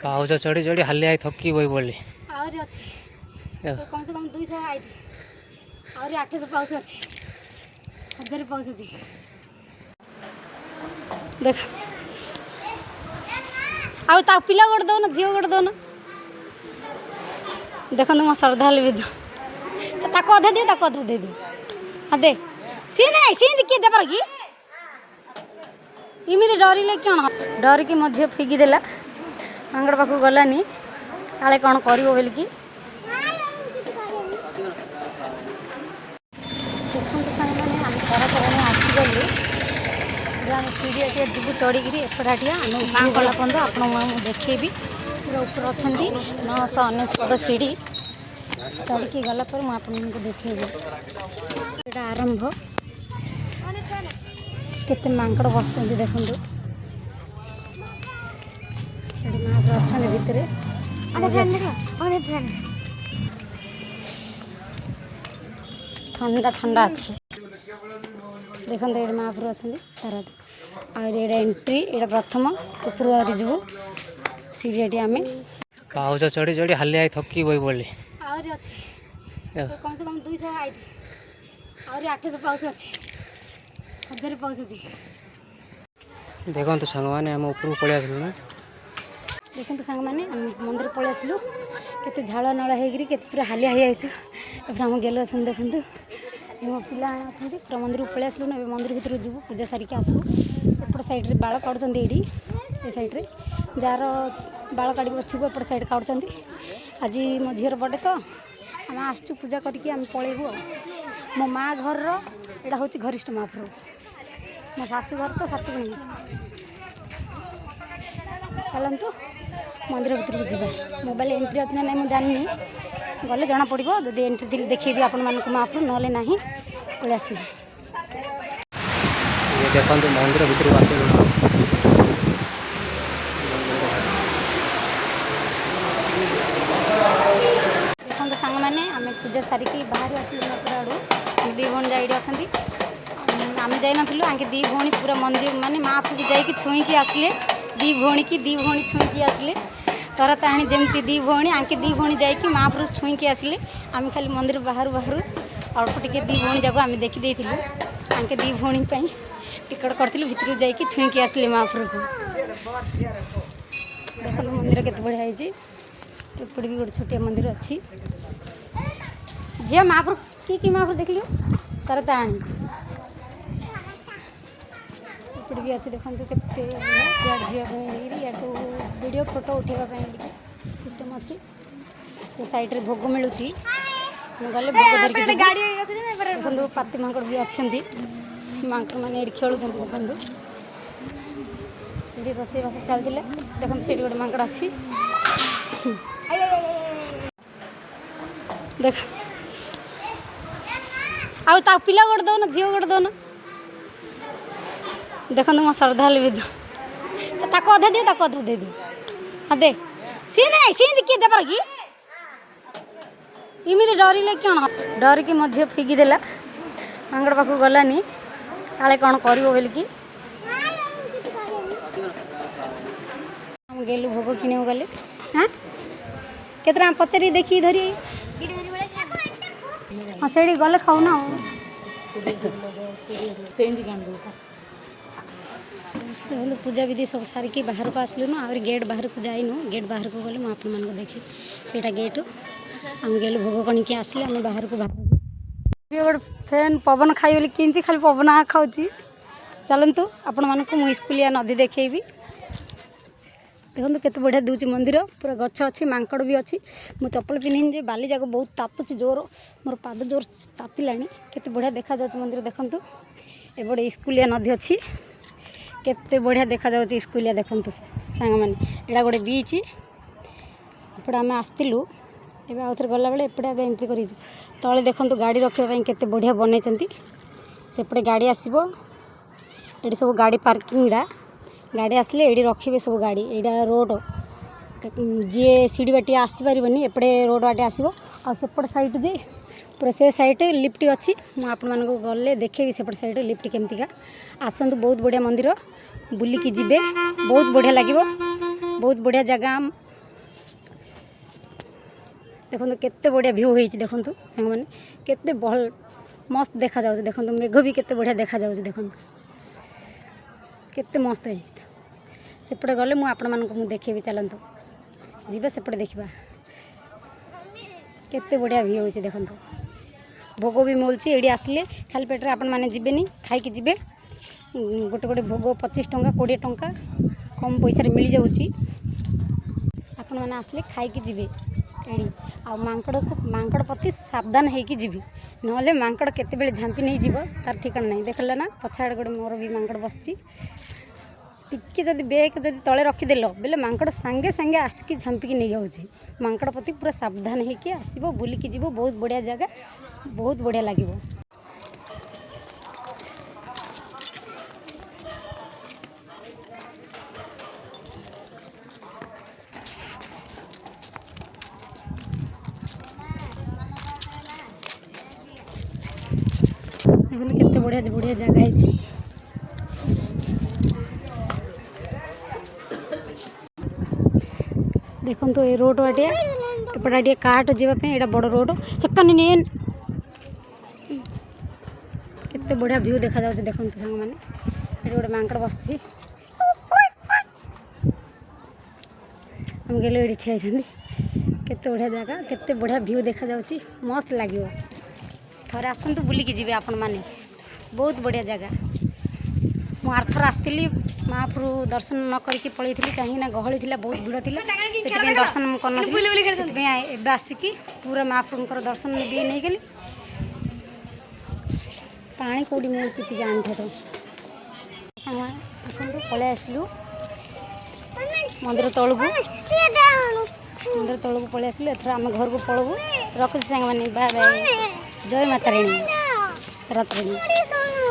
Pouch चढ़ी चढ़ी हाली आई थकी बई बोली आहरी अच्छी कम से कम 200 आई थी आहरी 800 पाउच अच्छी 1000 पाउच अच्छी देख आउ ता पिला गोटे दौन झील गोटे दौन देखो मो श्रद्धा भी तो ताको अधे दे ताको अधे दे दे हाँ दे सींद नहीं सींद किए देवर कि इमिति डरिले कौन डर कि मो झी फिगी देला मांगड़ पाक गलानी काले कौन कर बोलिकी देखो सारे मैंने आम खरा खरा आसीगलु सीढ़ी जीव चढ़ी एपटाटिया आम गला पर्यटन आपण देखेबी पूरा ऊपर अच्छा 999 सीढ़ी चढ़ी गला पर मुझे देखेबी ये आरंभ केते मांकड़ बस देखु महाप्रभु अच्छा भितर ठंडा ठंडा अच्छे देखते ये महाप्रभु अच्छा तार एंट्री ये प्रथम ऊपर जीव सीढ़ी आम पाउच चढ़ी चढ़ी हाली आई थकी बई बोली आहरी अच्छी कम से कम 200 आई थी आहरी 800 पाउच अच्छी 1000 पाउच अच्छी देखो सांग मैंने आम ऊपर पलि आसलु ना देखो सांग मैंने मंदिर पलि आसलु केते झाड़ नल होकर पूरा हालिया हो आम गेलु अच्छा देखु मो पिला अच्छा पूरा मंदिर पलि आसलु ना मंदिर भर जीव पूजा सारिक आसू एपट सैड्रे बाल काटुँच ये सैड्रे जार बाल काट थी एपट सैड काटुँच आज मो झीर बर्थडे तो आम आसचु पूजा करके आम पलैबू मो माँ घर यहाँ हूँ घरिष्ठ महाप्रभु मो शाशु घर तो सातुणी चलतु मंदिर भर को जावा मोबाइल एंट्री अच्छी ना नहीं मुझे जानी गले जना पड़ो जब एंट्री थी देखी आपण मानक महाप्रभु ना ना पलि आस देखो मंदिर भर आस देखो सांग मैंने आम पूजा सारिकी बाहर आसलु पूरा आड़ू दी भौणी जा अच्छा आम जाइनु आगे दी भौणी पूरा मंदिर माने महाप्रभु जाकि छुईकी आसले दी भौणी छुईकी आसले तर ताणी जमती दी भौणी आंके दी भौणी जाकि महाप्रभु छुईकी आसले आम खाली मंदिर बाहर बाहर अल्प टिके दी भौणी जाक आम देखी आंके दी भौणी टिकट करथिलु भितर जाकि छुईकी आसले महाप्रभु देखो मंदिर केते बढ़िया है एपटे भी गोटे छोटिया मंदिर अच्छी झील महाप्रभु कि महाप्रभु देख लियो तार ताणी एपटे भी अच्छे देखते केते झील तो वीडियो फोटो उठेबाई सिस्टम अच्छी साइड्रे भोग मिलूँ गले भोग धरिकी देखो पाति मांकड़ भी अच्छा मांकड़ मैंने ये खेलुं देखो ये रोसईबास चलते देखते से गोटे मांकड़ अच्छी देख आउ ता पिला गोटे दौन झील गोटे दौन देखो मो श्रद्धा भी तो ताको अधे दे ताको अधे दे दे हाँ दे सींद नहीं सींद किए देवर कि इमिति डरिले कौन डर कि मो झी फिगी देला मांगड़ पाक गलानी काले कौन कर बोलिकी गेलु भोग किने गले हाँ केतरा पचारि देखी धरी हाँ से गले खाऊ ना देखो पूजा विधि सब सारिकी बाहर को आसलु ना आर गेट बाहर को जाइनु गेट बाहर को गले आपण मान देखी सेटा गेट आम गेलु भोग कणिकी आसले आम बाहर को बाहर गोटे फैन पवन खाई बोली किंची खाली पवन खाऊँ चलतु आपण मानक मु स्कूलिया नदी देखेबी देखो केते बढ़िया दूची मंदिर पूरा गछ अच्छी मांकड़ भी अच्छी मो चप्पल पिन्हिन जे बाली जाक बहुत तातुची जोर मोर पाद जोर तातिलानी केते बढ़िया देखा जाउची मंदिर देखंतु एबडे स्कूलिया नदी अच्छी केते बढ़िया देखा जाउची स्कूलिया देखंतु सांग माने एडा गोटे बीच एपटे आम आसलु एवं आउ थे गला बेले एपटे आगे एंट्री कर तले देखंतु गाड़ी रखापी केते बढ़िया बनई सेपटे गाड़ी आसो ये सब गाड़ी पार्किंगटा गाड़ी आसले ये रखिए सब गाड़ी यहाँ रोड जी सीढ़ी बाटी आसपारनि एपटे रोड बाटे आसो आसेपट साइड जे पूरा से साइड लिफ्ट अच्छी मुझे गले देखेबी सेपट साइड लिफ्ट केमतिका आसतु बहुत बढ़िया मंदिर बुलिकी जिबे बहुत बढ़िया लगे बहुत बढ़िया जगह देखो केते बढ़िया व्यू होइछि देखो सांग मैंने केते भल मस्त देखा जाउछि देखो मेघ भी केते बढ़िया देखा जाउछि देखो केते मस्त होइछि सेपटे गले मु आपण मानक मु देखेबी चलंतु जीबे सेपटे देखिबा केते बढ़िया व्यू होइछि देखो भोग भी मिलुछि एडी आसले खाली पेटरे आपण माने जीबेनी खाइके जीबे गोटे गोटे भोग 25 टंका 20 टंका कम पैसा रे मिल जाउछि आपण माने आसले खाइके जीबे एडी आ मांकड़ प्रति सावधान होइकी जीबी नहले मांकड़ केते बेले झांपी नहीं जीव तार ठिकाना नहीं देखला ना पछाड़ गोटे मोर भी मांकड़ बसची टिके जदि बेक जदि तले रखीदेल बेले मांकड़ सांगे सांगे आसिकी झांपिकी नहीं जाऊँगी मांकड़ प्रति पूरा सावधान होइकी आसब बुलिकी जीव बहुत बढ़िया जगह बहुत बढ़िया लगे देखते केते बढ़िया बढ़िया जगह है देखो तो ये रोड बाटिया एपटे काट जावाई यहाँ बड़ रोड सेकंड नहीं केते बढ़िया व्यू देखा जाउछि देखो सांग मैंने ये गोटे मांकड़ बस हम गले ये ठिया केते बढ़िया जगह केते बढ़िया व्यू देखा जाउछि मस्त लगे थरे आसतु बुलिकी जी आपण मैंने बहुत बढ़िया जगह मु आरथर आसती महाप्रभु दर्शन न करके पलि कहीं गहली थी बहुत भिड़ थी से दर्शन कर आसिकी पूरा महाप्रभुकर दर्शन भी नहीं गली पानी कौटी मिलती जानते तो सांग पलि आसलु मंदिर तौक पलि आसलु एथर आम घर को पलू रखुची सांग मैंने बाय बाय जय माता रानी रात रानी।